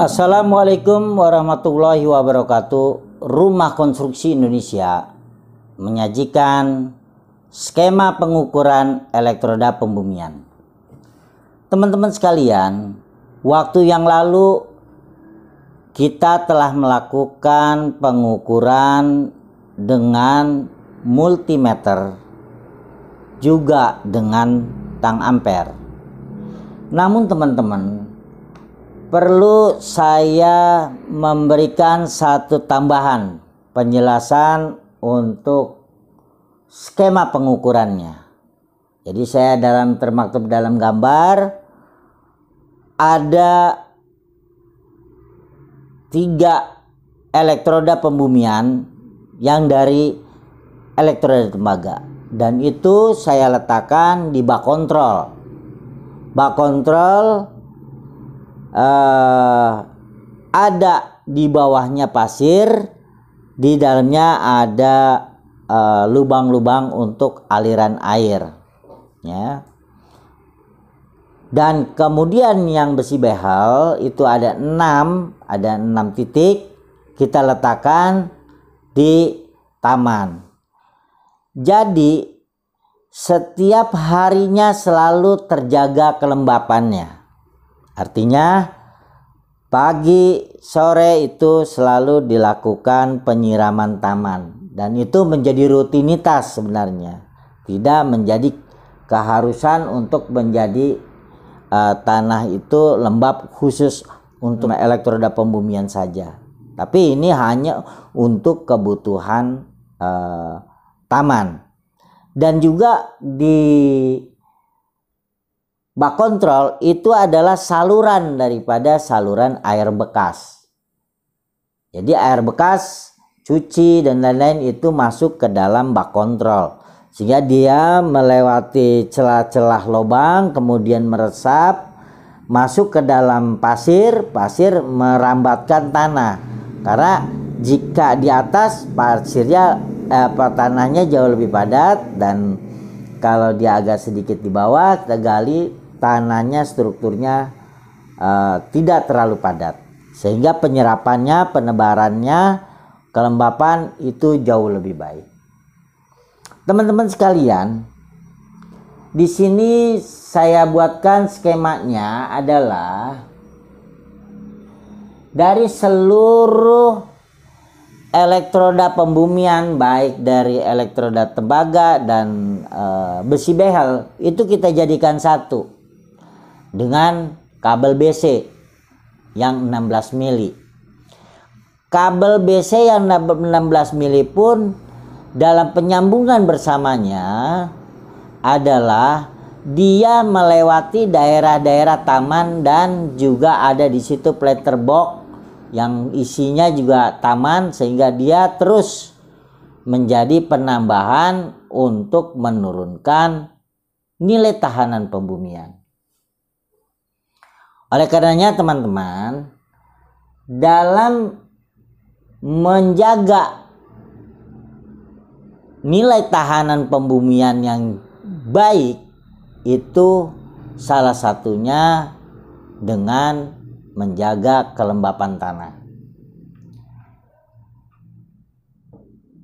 Assalamualaikum warahmatullahi wabarakatuh. Rumah Konstruksi Indonesia menyajikan skema pengukuran elektroda pembumian. Teman-teman sekalian, waktu yang lalu kita telah melakukan pengukuran dengan multimeter juga dengan tang ampere. Namun teman-teman, perlu saya memberikan satu tambahan penjelasan untuk skema pengukurannya. Jadi saya termaktub dalam gambar ada 3 elektroda pembumian yang dari elektroda tembaga, dan itu saya letakkan di bak kontrol. Bak kontrol ada di bawahnya pasir, di dalamnya ada lubang-lubang untuk aliran air, ya. Dan kemudian yang besi behel itu ada 6 titik kita letakkan di taman. Jadi setiap harinya selalu terjaga kelembapannya. Artinya pagi sore itu selalu dilakukan penyiraman taman, dan itu menjadi rutinitas sebenarnya, tidak menjadi keharusan untuk menjadi tanah itu lembab khusus untuk elektroda pembumian saja, tapi ini hanya untuk kebutuhan taman. Dan juga di bak kontrol itu adalah saluran daripada saluran air bekas. Jadi air bekas, cuci dan lain-lain itu masuk ke dalam bak kontrol, sehingga dia melewati celah-celah lubang, kemudian meresap masuk ke dalam pasir merambatkan tanah. Karena jika di atas pasirnya tanahnya jauh lebih padat, dan kalau dia agak sedikit di bawah kita gali, tanahnya strukturnya tidak terlalu padat, sehingga penyerapannya, penebarannya, kelembapan itu jauh lebih baik. Teman-teman sekalian, di sini saya buatkan skemanya adalah dari seluruh elektroda pembumian, baik dari elektroda tembaga dan besi behel, itu kita jadikan satu dengan kabel BC yang 16 mili. Kabel BC yang 16 mili pun dalam penyambungan bersamanya adalah dia melewati daerah-daerah taman, dan juga ada di situ plater box yang isinya juga taman, sehingga dia terus menjadi penambahan untuk menurunkan nilai tahanan pembumian. Oleh karenanya teman-teman, dalam menjaga nilai tahanan pembumian yang baik itu salah satunya dengan menjaga kelembapan tanah.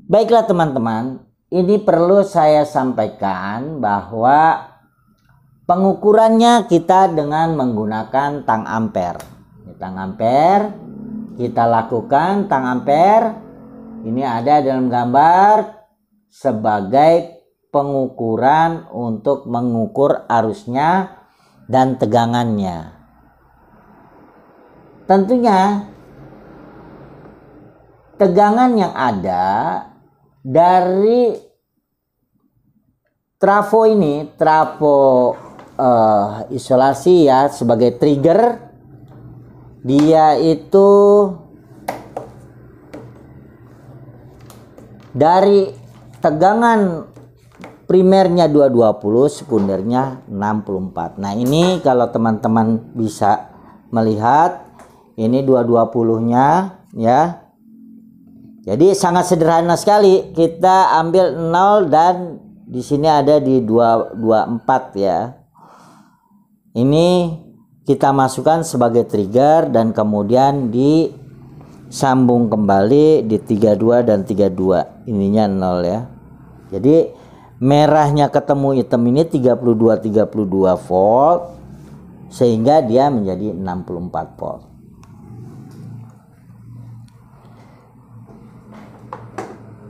Baiklah teman-teman, ini perlu saya sampaikan bahwa pengukurannya kita dengan menggunakan tang ampere. Tang ampere kita lakukan, tang ampere ini ada dalam gambar sebagai pengukuran untuk mengukur arusnya dan tegangannya. Tentunya tegangan yang ada dari trafo ini, trafo isolasi ya sebagai trigger, dia itu dari tegangan primernya 220, sekundernya 64. Nah ini kalau teman-teman bisa melihat, ini 220-nya ya. Jadi sangat sederhana sekali, kita ambil 0 dan di sini ada di 224 ya. Ini kita masukkan sebagai trigger dan kemudian disambung kembali di 32 dan 32. Ininya 0 ya. Jadi merahnya ketemu hitam ini 32 volt sehingga dia menjadi 64 volt.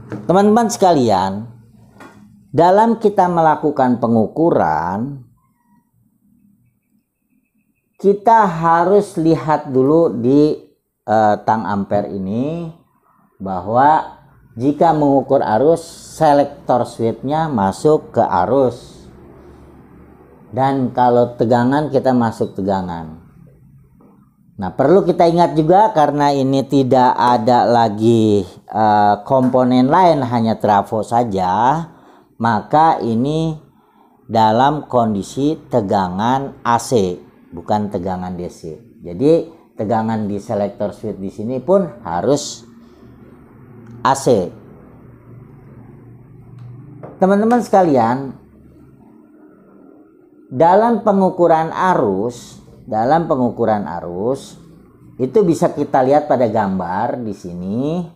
Teman-teman sekalian, dalam kita melakukan pengukuran, kita harus lihat dulu di tang ampere ini bahwa jika mengukur arus, selektor switch-nya masuk ke arus, dan kalau tegangan kita masuk tegangan. Nah, perlu kita ingat juga karena ini tidak ada lagi komponen lain, hanya trafo saja, maka ini dalam kondisi tegangan AC, bukan tegangan DC. Jadi tegangan di selektor switch di sini pun harus AC. Teman-teman sekalian, dalam pengukuran arus itu bisa kita lihat pada gambar di sini.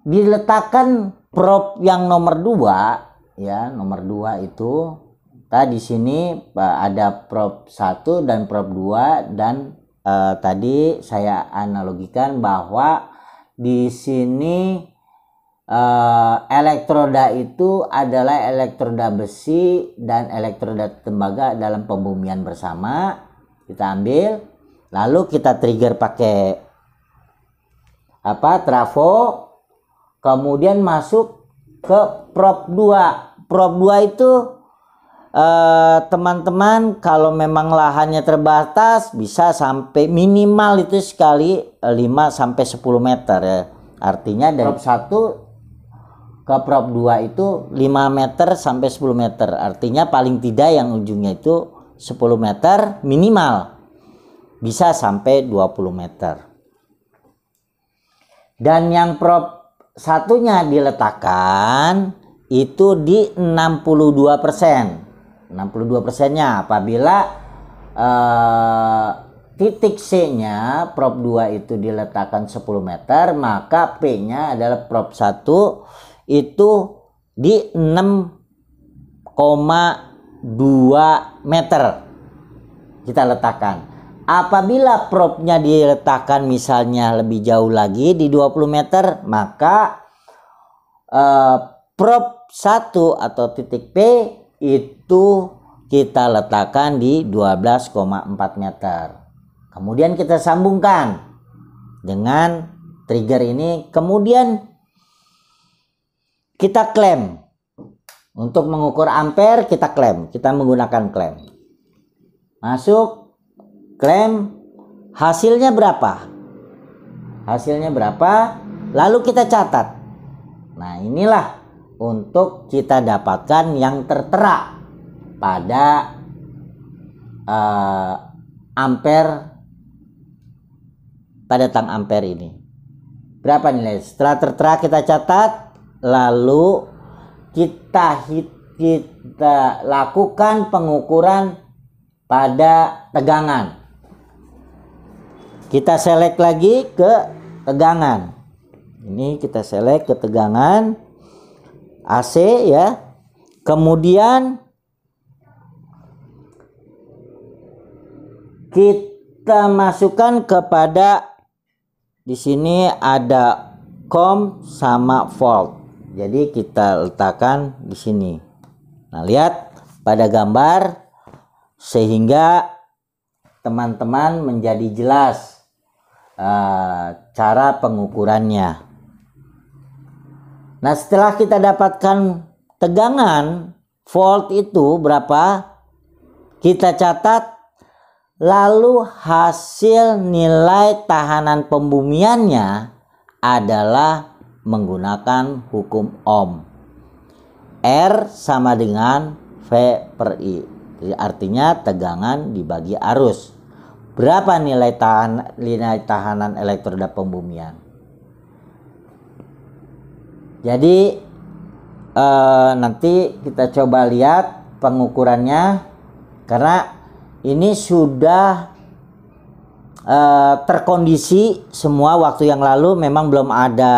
Diletakkan probe yang nomor 2 ya, nomor 2 itu tadi sini ada probe 1 dan probe 2, dan tadi saya analogikan bahwa di sini elektroda itu adalah elektroda besi dan elektroda tembaga dalam pembumian bersama. Kita ambil, lalu kita trigger pakai trafo, kemudian masuk ke probe 2. Probe 2 itu teman-teman kalau memang lahannya terbatas bisa sampai minimal itu sekali 5 sampai 10 meter ya. Artinya dari probe 1 ke probe 2 itu 5 meter sampai 10 meter. Artinya paling tidak yang ujungnya itu 10 meter minimal. Bisa sampai 20 meter. Dan yang probe satunya diletakkan itu di 62%. 62%-nya apabila titik C-nya probe 2 itu diletakkan 10 meter, maka P-nya adalah probe 1 itu di 6,2 meter kita letakkan. Apabila probe-nya diletakkan misalnya lebih jauh lagi di 20 meter, maka probe 1 atau titik P itu kita letakkan di 12,4 meter. Kemudian kita sambungkan dengan trigger ini, kemudian kita klem. Untuk mengukur ampere kita klem, kita menggunakan klem. Masuk, klem, hasilnya berapa? Hasilnya berapa? Lalu kita catat. Nah, inilah untuk kita dapatkan yang tertera pada ampere, pada tang ampere ini. Berapa nilai? Setelah tertera kita catat, lalu kita lakukan pengukuran pada tegangan. Kita select lagi ke tegangan. Ini kita select ke tegangan AC ya. Kemudian kita masukkan kepada, di sini ada com sama volt. Jadi kita letakkan di sini. Nah, lihat pada gambar sehingga teman-teman menjadi jelas cara pengukurannya. Nah, setelah kita dapatkan tegangan volt itu berapa, kita catat, lalu hasil nilai tahanan pembumiannya adalah menggunakan hukum Ohm. R sama dengan V per I. Jadi artinya tegangan dibagi arus. Berapa nilai tahanan elektroda pembumian? Jadi nanti kita coba lihat pengukurannya, karena ini sudah terkondisi semua. Waktu yang lalu memang belum ada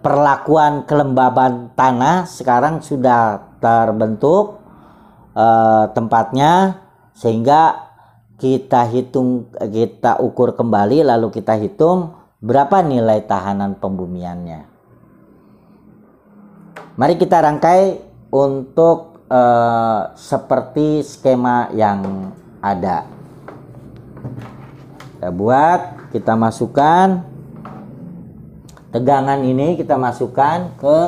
perlakuan kelembaban tanah. Sekarang sudah terbentuk tempatnya, sehingga kita ukur kembali, lalu kita hitung berapa nilai tahanan pembumiannya. Mari kita rangkai untuk seperti skema yang ada. Kita buat, kita masukkan tegangan ini, kita masukkan ke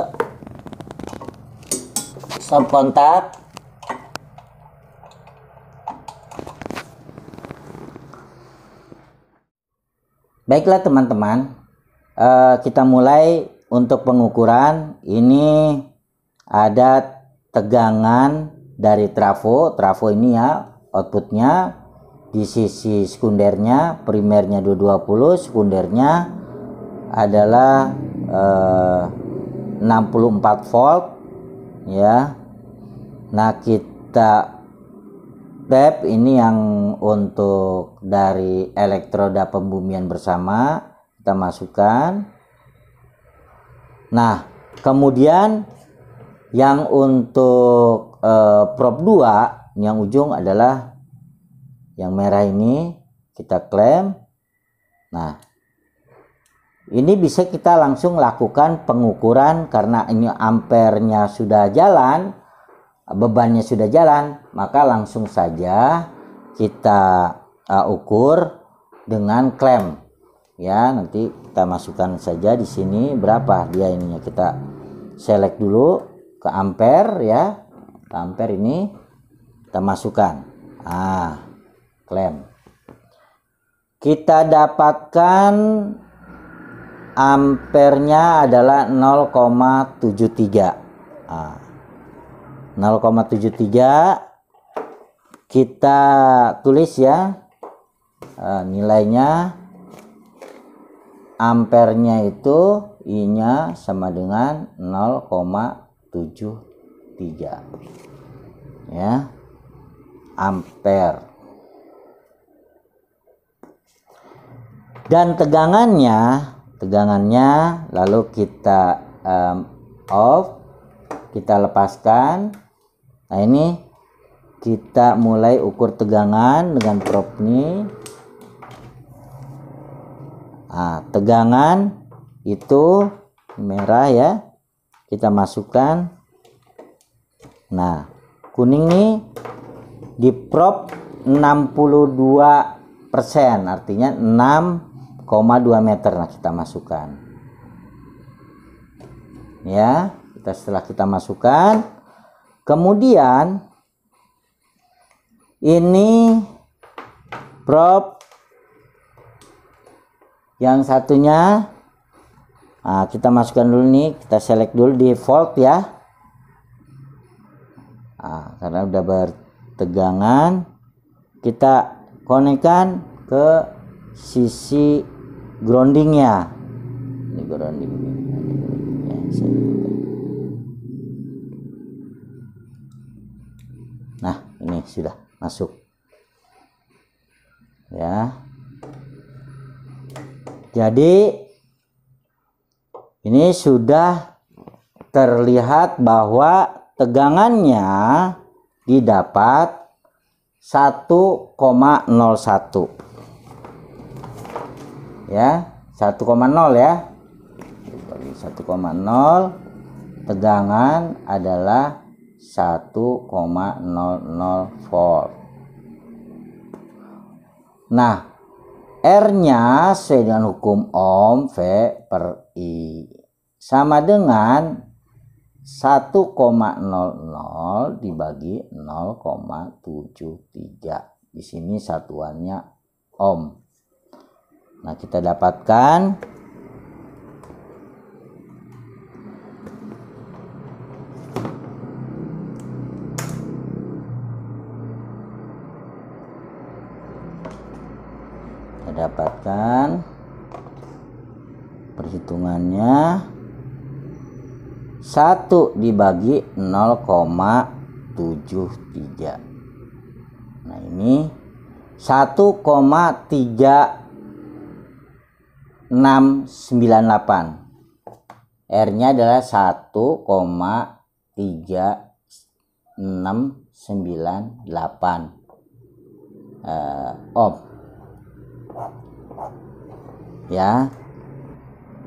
stop kontak. Baiklah teman-teman, kita mulai untuk pengukuran. Ini ada tegangan dari trafo ini ya, outputnya di sisi sekundernya, primernya 220, sekundernya adalah 64 volt ya. Nah, kita tap ini yang untuk dari elektroda pembumian bersama, kita masukkan. Nah, kemudian yang untuk probe 2 yang ujung adalah yang merah ini, kita klem. Nah, ini bisa kita langsung lakukan pengukuran karena ini ampernya sudah jalan, bebannya sudah jalan, maka langsung saja kita ukur dengan klem ya. Nanti kita masukkan saja di sini berapa dia ininya, kita select dulu ke ampere ya, ke ampere ini kita masukkan, klem. Kita dapatkan ampernya adalah 0,73. 0,73 kita tulis ya, nilainya ampernya itu I-nya sama dengan 0,73 ya, ampere. Dan tegangannya lalu kita off, kita lepaskan. Nah, ini kita mulai ukur tegangan dengan probe ini. Nah, tegangan itu merah ya, kita masukkan. Nah, kuning nih di probe 62%, artinya 6,2 meter. Nah, kita masukkan ya. Setelah kita masukkan, kemudian ini probe yang satunya, kita masukkan dulu nih, kita select dulu di volt ya. Karena udah bertegangan, kita konekkan ke sisi groundingnya. Ini grounding ya, nah, ini sudah masuk ya. Jadi ini sudah terlihat bahwa tegangannya didapat 1,01 ya, 1,0 ya. 1,0, tegangan adalah 1,00 volt. Nah, R-nya sesuai dengan hukum Ohm V per I sama dengan 1,00 dibagi 0,73. Di sini satuannya ohm. Nah, kita dapatkan perhitungannya 1 dibagi 0,73. Nah, ini 1,3698. R-nya adalah 1,3698 ohm. Ya.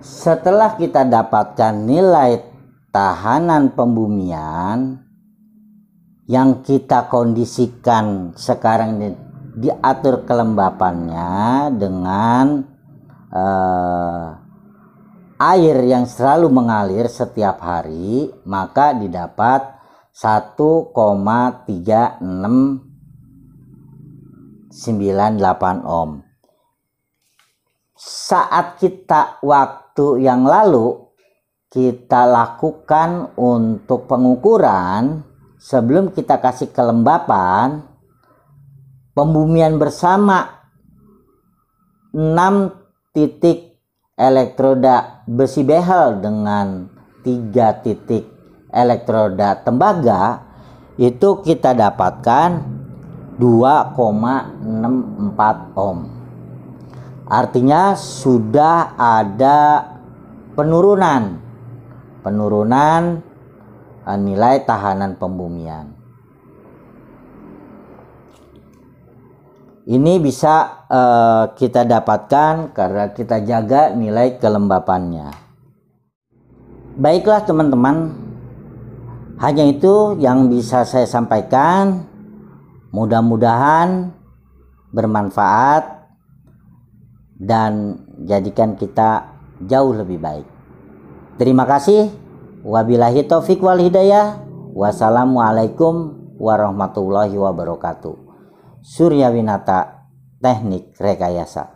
Setelah kita dapatkan nilai tahanan pembumian yang kita kondisikan sekarang diatur kelembapannya dengan air yang selalu mengalir setiap hari, maka didapat 1,3698 ohm. Saat kita waktu yang lalu kita lakukan untuk pengukuran sebelum kita kasih kelembapan pembumian bersama 6 titik elektroda besi behel dengan 3 titik elektroda tembaga, itu kita dapatkan 2,64 ohm. Artinya sudah ada penurunan nilai tahanan pembumian. Ini bisa kita dapatkan karena kita jaga nilai kelembapannya. Baiklah teman-teman, hanya itu yang bisa saya sampaikan. Mudah-mudahan bermanfaat dan jadikan kita jauh lebih baik. Terima kasih. Wabillahi taufik wal hidayah. Wassalamualaikum warahmatullahi wabarakatuh. Surya Winata, Teknik Rekayasa.